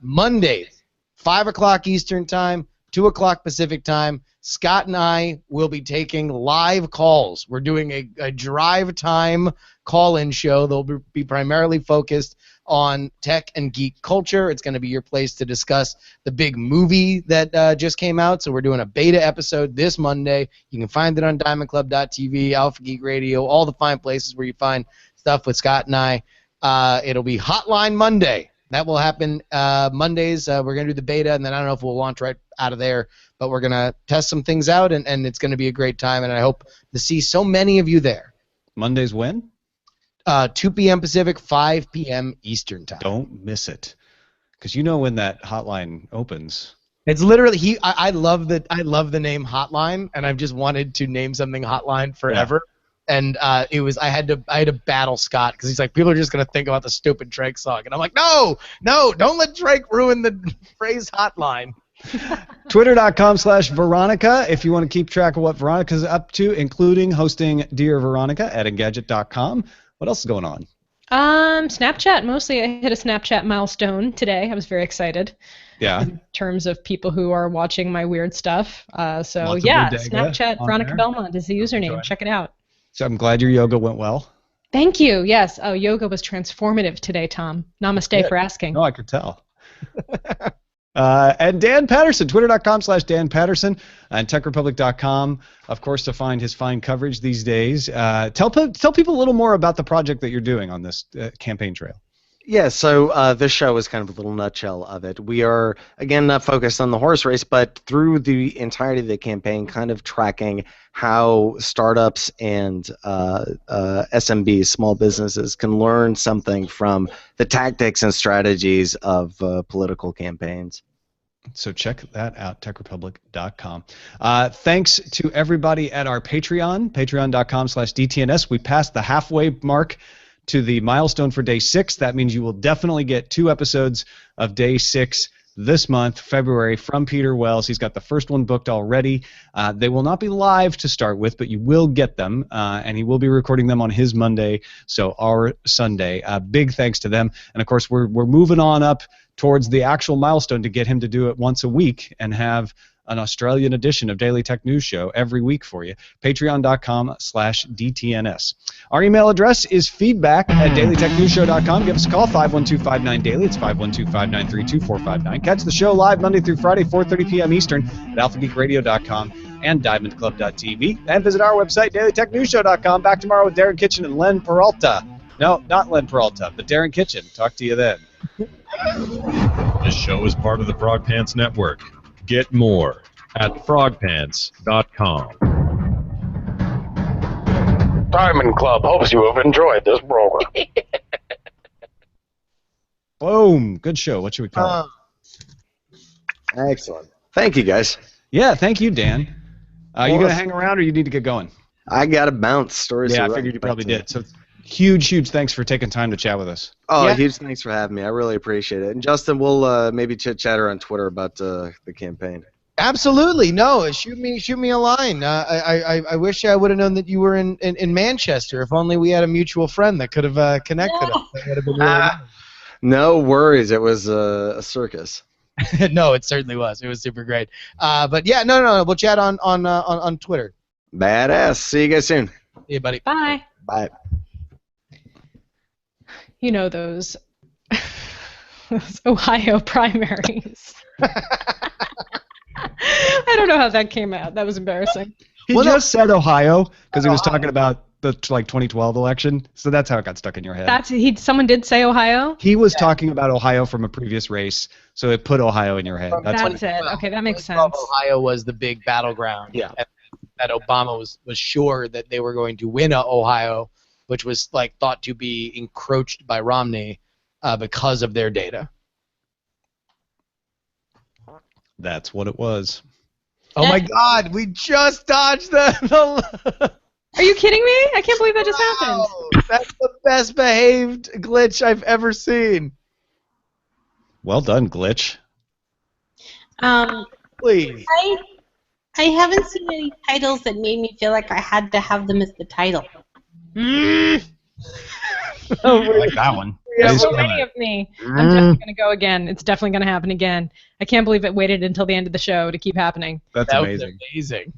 Mondays, 5 o'clock Eastern Time, 2 o'clock Pacific Time, Scott and I will be taking live calls. We're doing a drive time call-in show that will be primarily focused on tech and geek culture. It's going to be your place to discuss the big movie that just came out. So we're doing a beta episode this Monday. You can find it on diamondclub.tv, Alpha Geek Radio, all the fine places where you find stuff with Scott and I. It'll be Hotline Monday. That will happen Mondays. We're going to do the beta, and then I don't know if we'll launch right out of there, but we're going to test some things out, and it's going to be a great time, and I hope to see so many of you there. Mondays when? 2 p.m. Pacific, 5 p.m. Eastern Time. Don't miss it, because you know when that hotline opens. It's literally I love the name Hotline, and I've just wanted to name something Hotline forever. Yeah. And I had to battle Scott because he's like, people are just gonna think about the stupid Drake song, and I'm like, no, don't let Drake ruin the phrase Hotline. Twitter.com/Veronica if you want to keep track of what Veronica's up to, including hosting Dear Veronica at Engadget.com. What else is going on? Snapchat mostly. I hit a Snapchat milestone today. I was very excited. Yeah. In terms of people who are watching my weird stuff. Snapchat Veronica Belmont is the username. Check it out. So I'm glad your yoga went well. Thank you. Yes. Oh, yoga was transformative today, Tom. Namaste for asking. No, I could tell. And Dan Patterson, twitter.com/Dan Patterson, and techrepublic.com, of course, to find his fine coverage these days. Tell people a little more about the project that you're doing on this campaign trail. Yeah, so this show is kind of a little nutshell of it. We are, again, not focused on the horse race, but through the entirety of the campaign, kind of tracking how startups and SMBs, small businesses, can learn something from the tactics and strategies of political campaigns. So check that out, techrepublic.com. Thanks to everybody at our Patreon, patreon.com/DTNS. We passed the halfway mark to the milestone for day 6. That means you will definitely get 2 episodes of day 6 this month, February, from Peter Wells. He's got the first one booked already. They will not be live to start with, but you will get them, and he will be recording them on his Monday, so our Sunday. Big thanks to them. And, of course, we're moving on up towards the actual milestone to get him to do it once a week and have an Australian edition of Daily Tech News Show every week for you. Patreon.com/DTNS. Our email address is feedback@dailytechnewsshow.com. Give us a call, 512-59-DAILY. It's 512-593-2459. Catch the show live Monday through Friday, 4:30 p.m. Eastern at alphageekradio.com and diamondclub.tv. And visit our website, dailytechnewsshow.com. Back tomorrow with Darren Kitchen and Len Peralta. No, not Len Peralta, but Darren Kitchen. Talk to you then. This show is part of the Frog Pants Network. Get more at frogpants.com. Diamond Club hopes you have enjoyed this program. Boom. Good show. What should we call it? Excellent. Thank you, guys. Yeah, thank you, Dan. You gonna hang around, or you need to get going? I got to bounce. Stories. Yeah, I figured you probably did. So huge thanks for taking time to chat with us. Oh, yeah. Huge thanks for having me. I really appreciate it. And Justin, we'll maybe chit-chatter on Twitter about the campaign. Absolutely. No, shoot me a line. I wish I would have known that you were in Manchester. If only we had a mutual friend that could have connected us. That would have been really nice. No worries. It was a circus. No, it certainly was. It was super great. But yeah, no. We'll chat on Twitter. Badass. See you guys soon. See you, buddy. Bye. Bye. You know those Ohio primaries. I don't know how that came out. That was embarrassing. He just said Ohio because he was talking about the 2012 election, so that's how it got stuck in your head. Someone did say Ohio? He was talking about Ohio from a previous race, so it put Ohio in your head. That's it. Okay, that makes sense. Ohio was the big battleground. Yeah. That Obama was sure that they were going to win Ohio, which was like thought to be encroached by Romney because of their data. That's what it was. Oh my God! We just dodged the Are you kidding me? I can't believe that just happened. That's the best behaved glitch I've ever seen. Well done, glitch. Please. I haven't seen any titles that made me feel like I had to have them as the title. I like that one. There's so many of me. I'm definitely going to go again. It's definitely going to happen again. I can't believe it waited until the end of the show to keep happening. That's amazing. Amazing.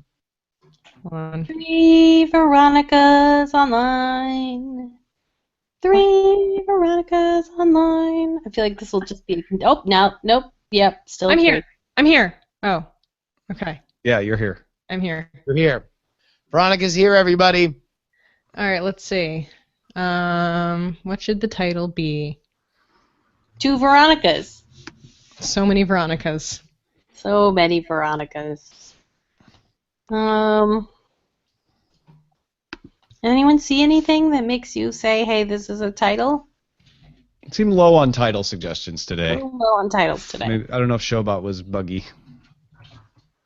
Hold on. 3 Veronicas online. 3 Veronicas online. I feel like this will just be. Oh, no, nope. Yep, still. I'm here. I'm here. Oh, okay. Yeah, you're here. I'm here. You're here. Veronica's here, everybody. All right, let's see. What should the title be? 2 Veronicas. So many Veronicas. So many Veronicas. Anyone see anything that makes you say, hey, this is a title? It seemed low on title suggestions today. A little low on titles today. Maybe, I don't know if Showbot was buggy.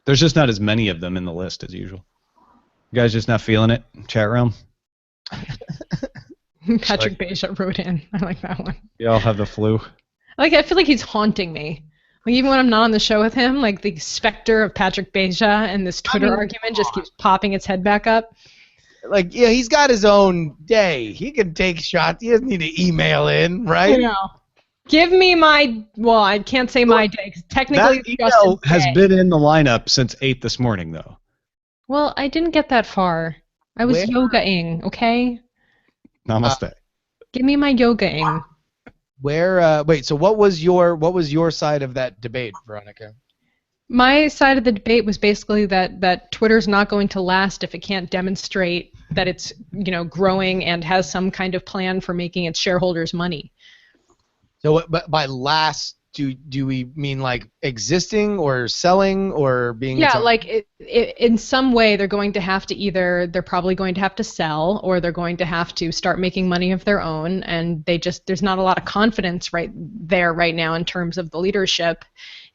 There's just not as many of them in the list as usual. You guys just not feeling it? Chat room? Patrick Beja wrote in. I like that one. Y'all have the flu. I feel like he's haunting me. Like even when I'm not on the show with him, like the specter of Patrick Beja and this Twitter argument just keeps popping its head back up. Like, yeah, he's got his own day. He can take shots. He doesn't need to email in, right? I know. Give me well, I can't say my day because technically that email has been in the lineup since 8 this morning, though. Well, I didn't get that far. I was yoga-ing, okay? Namaste. Give me my yoga-ing. Wait, so what was your side of that debate, Veronica? My side of the debate was basically that Twitter's not going to last if it can't demonstrate that it's, growing and has some kind of plan for making its shareholders money. So, but by last, do we mean like existing or selling or being? Yeah, like in some way they're going to have to they're probably going to have to sell or they're going to have to start making money of their own, and there's not a lot of confidence right now in terms of the leadership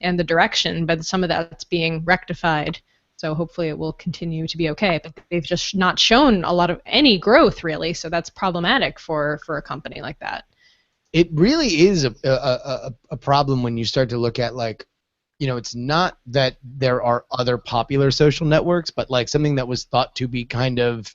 and the direction, but some of that's being rectified. So hopefully it will continue to be okay. But they've just not shown a lot of any growth really, so that's problematic for a company like that. It really is a problem when you start to look at it's not that there are other popular social networks, but like something that was thought to be kind of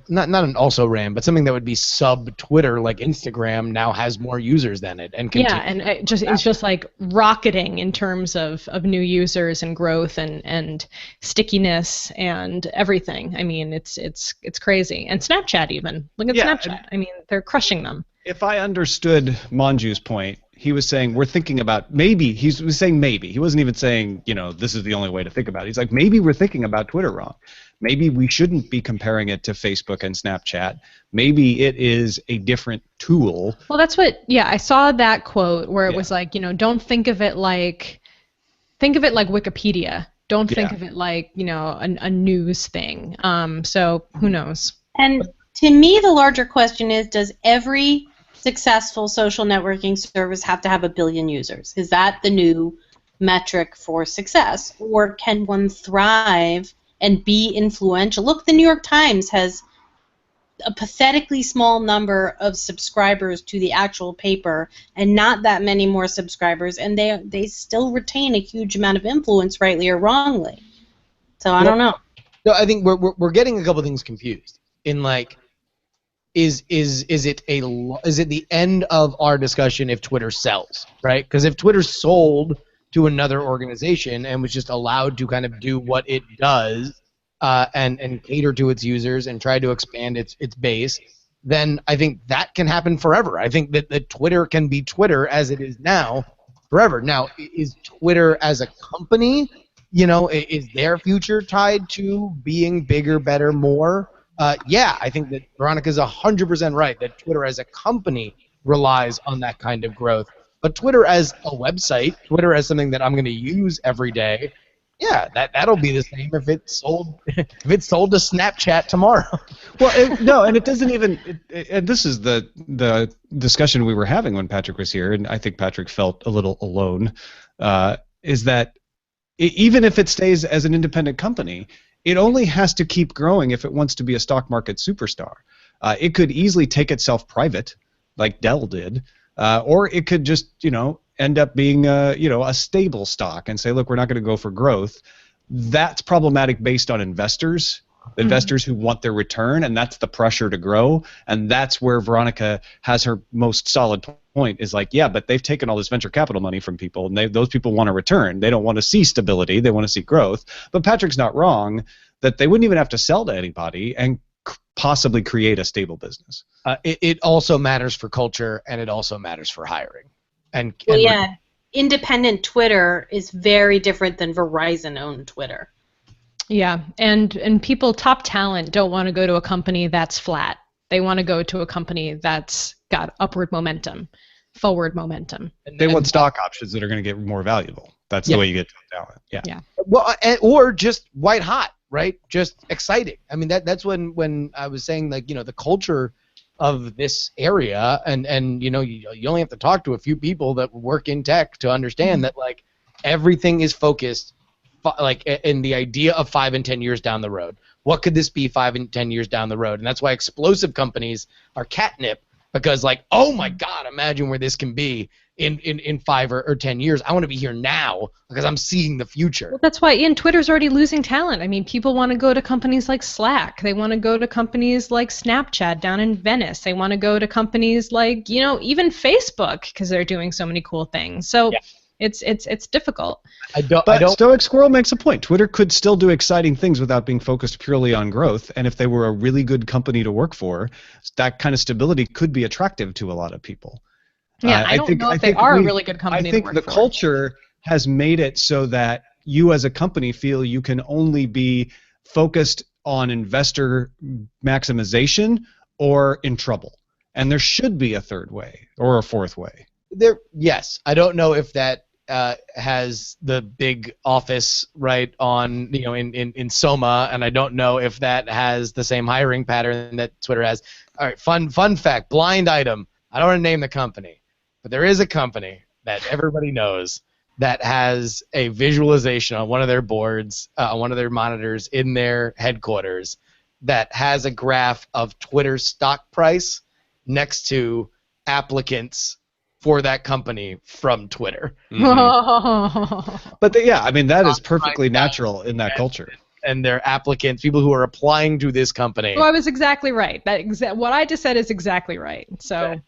not an also-ran, but something that would be sub-Twitter like Instagram now has more users than it. And it's just like rocketing in terms of new users and growth and stickiness and everything. I mean, it's crazy. And Snapchat even. Look at Snapchat. I mean, they're crushing them. If I understood Manju's point, he was saying we're thinking about maybe. He was saying maybe. He wasn't even saying, this is the only way to think about it. He's like, maybe we're thinking about Twitter wrong. Maybe we shouldn't be comparing it to Facebook and Snapchat. Maybe it is a different tool. Well, that's what, I saw that quote where it was like, don't think of it like Wikipedia. Don't think of it like, a news thing. So who knows? And to me, the larger question is, does every successful social networking service have to have 1 billion users? Is that the new metric for success, or can one thrive and be influential? Look, the New York Times has a pathetically small number of subscribers to the actual paper and not that many more subscribers, and they still retain a huge amount of influence, rightly or wrongly. So I don't know. No, I think we're getting a couple things confused. In like, is it the end of our discussion if Twitter sells, right? Because if Twitter sold to another organization and was just allowed to kind of do what it does and cater to its users and try to expand its base, then I think that can happen forever. I think that Twitter can be Twitter as it is now forever. Now, is Twitter as a company, is their future tied to being bigger, better, more? Yeah, I think that Veronica's 100% right that Twitter as a company relies on that kind of growth. But Twitter as a website, Twitter as something that I'm going to use every day, yeah, that'll be the same if it's sold to Snapchat tomorrow. Well, no, and it doesn't even. And this is the discussion we were having when Patrick was here, and I think Patrick felt a little alone. Is that even if it stays as an independent company, it only has to keep growing if it wants to be a stock market superstar. It could easily take itself private, like Dell did, or it could just, end up being a stable stock and say, look, we're not going to go for growth. That's problematic based on investors who want their return, and that's the pressure to grow. And that's where Veronica has her most solid point, is like, yeah, but they've taken all this venture capital money from people, and those people want a return. They don't want to see stability. They want to see growth. But Patrick's not wrong that they wouldn't even have to sell to anybody and possibly create a stable business. It also matters for culture, and it also matters for hiring. Well, yeah, independent Twitter is very different than Verizon-owned Twitter. Yeah, and people, top talent, don't want to go to a company that's flat. They want to go to a company that's got upward momentum, forward momentum. They want stock options that are going to get more valuable. That's the way you get top talent. Yeah. Well, or just white hot, right? Just exciting. I mean, that's when I was saying, like, the culture of this area, and you only have to talk to a few people that work in tech to understand that, like, everything is focused like in the idea of 5 and 10 years down the road. What could this be 5 and 10 years down the road? And that's why explosive companies are catnip, because, like, oh my God, imagine where this can be in 5 or 10 years. I want to be here now because I'm seeing the future. Well, that's why Twitter's already losing talent. I mean, people want to go to companies like Slack. They want to go to companies like Snapchat down in Venice. They want to go to companies like, even Facebook, because they're doing so many cool things. So it's difficult. But Stoic Squirrel makes a point. Twitter could still do exciting things without being focused purely on growth. And if they were a really good company to work for, that kind of stability could be attractive to a lot of people. Yeah, I don't know if they are a really good company to work for. I think the culture has made it so that you as a company feel you can only be focused on investor maximization or in trouble. And there should be a third way or a fourth way. Yes. I don't know if that has the big office right on, in Soma, and I don't know if that has the same hiring pattern that Twitter has. All right, fun fact, blind item. I don't want to name the company, but there is a company that everybody knows that has a visualization on one of their boards, on one of their monitors in their headquarters, that has a graph of Twitter's stock price next to applicants for that company from Twitter. Mm-hmm. But that is perfectly natural in that culture. And their applicants, people who are applying to this company. Well, I was exactly right. What I just said is exactly right. So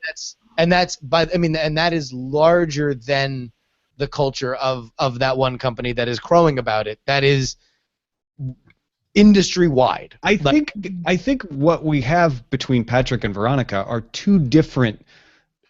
that is larger than the culture of that one company that is crowing about it. That is industry wide. I think what we have between Patrick and Veronica are two different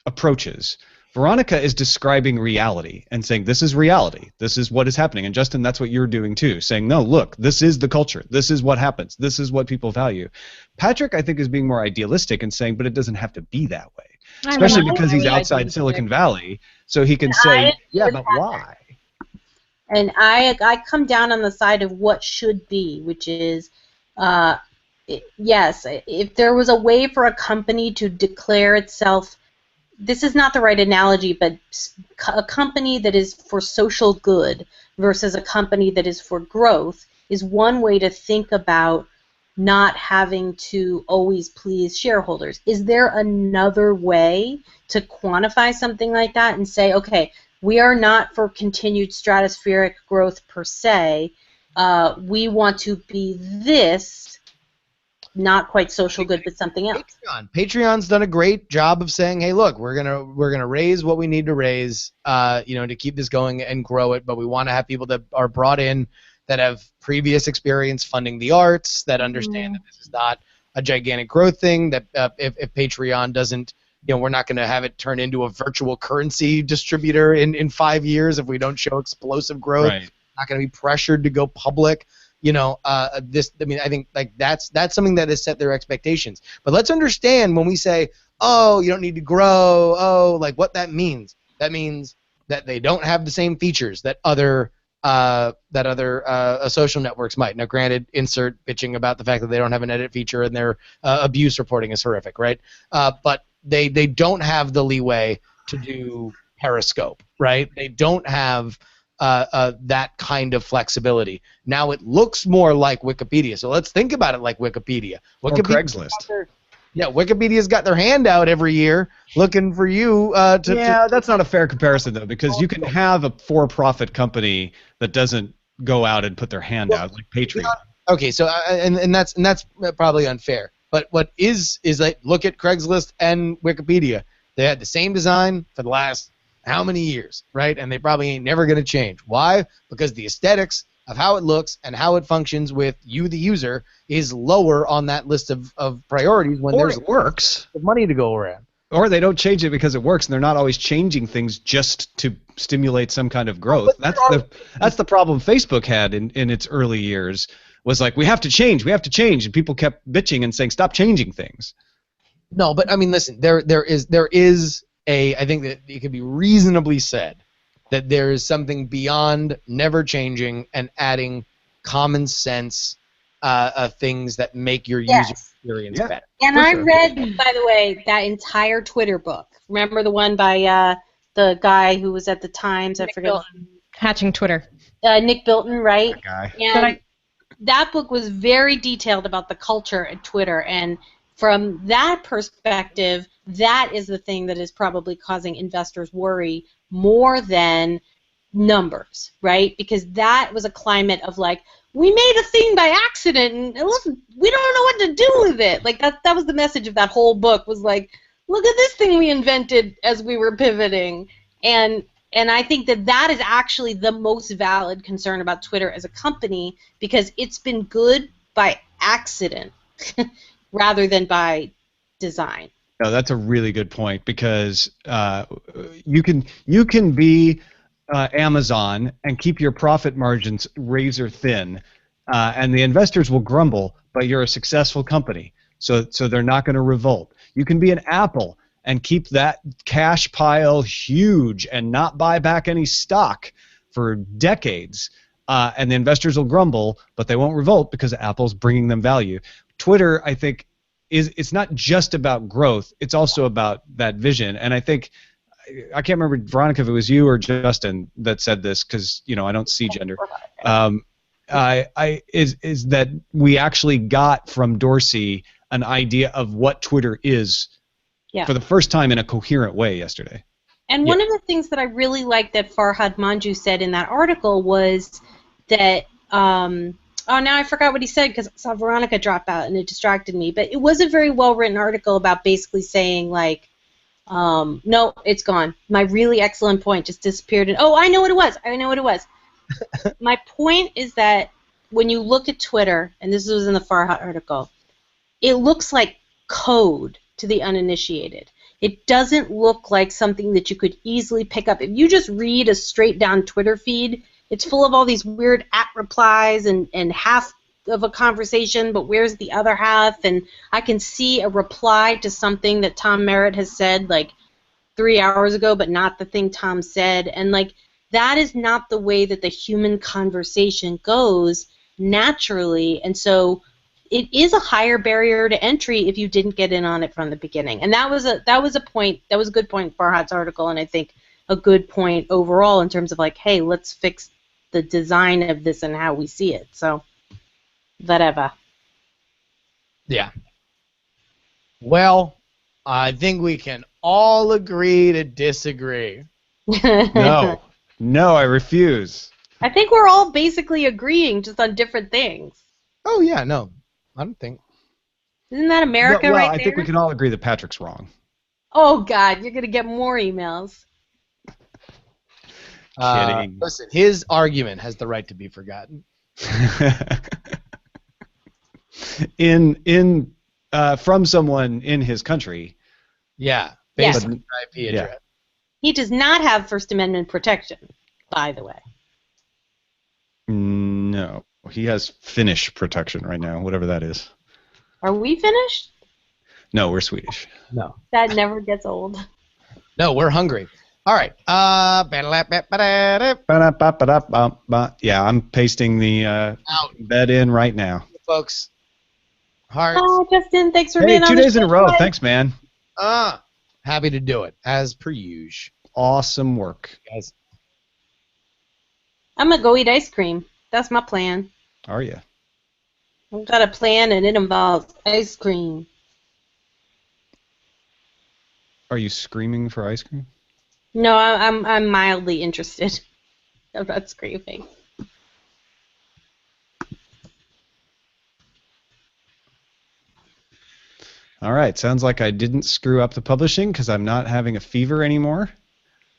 approaches. Veronica is describing reality and saying, this is reality. This is what is happening. And Justin, that's what you're doing too, saying, no, look, this is the culture. This is what happens. This is what people value. Patrick, I think, is being more idealistic and saying, but it doesn't have to be that way. Especially because he's outside Silicon Valley, so he can say, yeah, but why? And I come down on the side of what should be, which is, yes, if there was a way for a company to declare itself this is not the right analogy, but a company that is for social good versus a company that is for growth is one way to think about not having to always please shareholders. Is there another way to quantify something like that and say, okay, we are not for continued stratospheric growth per se. We want to be this, not quite social good, but something else. Patreon's done a great job of saying, hey, look, we're gonna raise what we need to raise, to keep this going and grow it, but we want to have people that are brought in that have previous experience funding the arts, that understand that this is not a gigantic growth thing, that if Patreon doesn't, we're not going to have it turn into a virtual currency distributor in 5 years if we don't show explosive growth. Right. Not going to be pressured to go public. I think like that's something that has set their expectations. But let's understand when we say, oh, you don't need to grow, like what that means. That means that they don't have the same features that other social networks might. Now, granted, insert bitching about the fact that they don't have an edit feature and their abuse reporting is horrific, right? But they don't have the leeway to do Periscope, right? They don't have that kind of flexibility. Now it looks more like Wikipedia, so let's think about it like Wikipedia. Or Craigslist. Wikipedia's got their hand out every year looking for you that's not a fair comparison, though, because you can have a for-profit company that doesn't go out and put their hand out, like Patreon. Okay, so and that's probably unfair. But what is like, look at Craigslist and Wikipedia. They had the same design for the last how many years, right? And they probably ain't never going to change. Why? Because the aesthetics of how it looks and how it functions with you, the user, is lower on that list of priorities when there's works. money to go around. Or they don't change it because it works, and they're not always changing things just to stimulate some kind of growth. That's the problem Facebook had in its early years, was like, we have to change, and people kept bitching and saying, stop changing things. No, but I mean, listen, there is I think that it could be reasonably said that there is something beyond never changing and adding common sense things that make your user experience better. And I read, by the way, that entire Twitter book. Remember the one by the guy who was at the Times? Nick Bilton. Hatching Twitter. Nick Bilton, right? That guy. And that book was very detailed about the culture at Twitter, and from that perspective, that is the thing that is probably causing investors worry more than numbers, right? Because that was a climate of like, we made a thing by accident and we don't know what to do with it. Like that was the message of that whole book, was like, look at this thing we invented as we were pivoting. And I think that is actually the most valid concern about Twitter as a company, because it's been good by accident rather than by design. No, that's a really good point, because you can be Amazon and keep your profit margins razor thin, and the investors will grumble, but you're a successful company, so they're not going to revolt. You can be an Apple and keep that cash pile huge and not buy back any stock for decades, and the investors will grumble, but they won't revolt because Apple's bringing them value. Twitter, I think, it's not just about growth, it's also about that vision. And I think, I can't remember, Veronica, if it was you or Justin that said this, because I don't see gender. Is that we actually got from Dorsey an idea of what Twitter is for the first time in a coherent way yesterday. And one of the things that I really liked that Farhad Manjoo said in that article was that now I forgot what he said because I saw Veronica drop out and it distracted me. But it was a very well-written article about basically saying, like, no, it's gone. My really excellent point just disappeared. And I know what it was. My point is that when you look at Twitter, and this was in the Farhad article, it looks like code to the uninitiated. It doesn't look like something that you could easily pick up. If you just read a straight-down Twitter feed, it's full of all these weird @replies and half of a conversation, but where's the other half? And I can see a reply to something that Tom Merritt has said like 3 hours ago, but not the thing Tom said. And like, that is not the way that the human conversation goes naturally. And so it is a higher barrier to entry if you didn't get in on it from the beginning. And that was a point. That was a good point for Farhad's article, and I think a good point overall in terms of like, hey, let's fix the design of this and how we see it. So, whatever. Yeah. Well, I think we can all agree to disagree. No. No, I refuse. I think we're all basically agreeing just on different things. Oh, yeah, no. I don't think. Isn't that America well, right I there? think we can all agree that Patrick's wrong. Oh, God, you're going to get more emails. Kidding. Listen, his argument has the right to be forgotten. From someone in his country. Yeah, Yeah. based on the IP address. He does not have First Amendment protection, by the way. No, he has Finnish protection right now, whatever that is. Are we finished? No, we're Swedish. No. That never gets old. No, we're hungry. All right. Yeah, I'm pasting the Out, bed in right now. folks. Hearts. Oh, Justin, thanks for Hey, being on 2 the days in a show row. today. Thanks, man. Happy to do it, as per usual. Awesome work. Guys. I'm going to go eat ice cream. That's my plan. Are you? I've got a plan, and it involves ice cream. Are you screaming for ice cream? No, I'm mildly interested. I'm not screaming. All right. Sounds like I didn't screw up the publishing because I'm not having a fever anymore.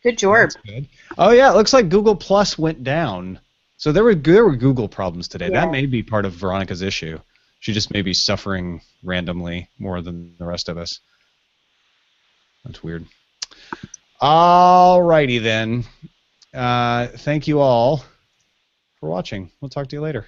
Good job. That's good. Oh yeah, it looks like Google Plus went down. So there were Google problems today. Yeah. That may be part of Veronica's issue. She just may be suffering randomly more than the rest of us. That's weird. All righty then. Thank you all for watching. We'll talk to you later.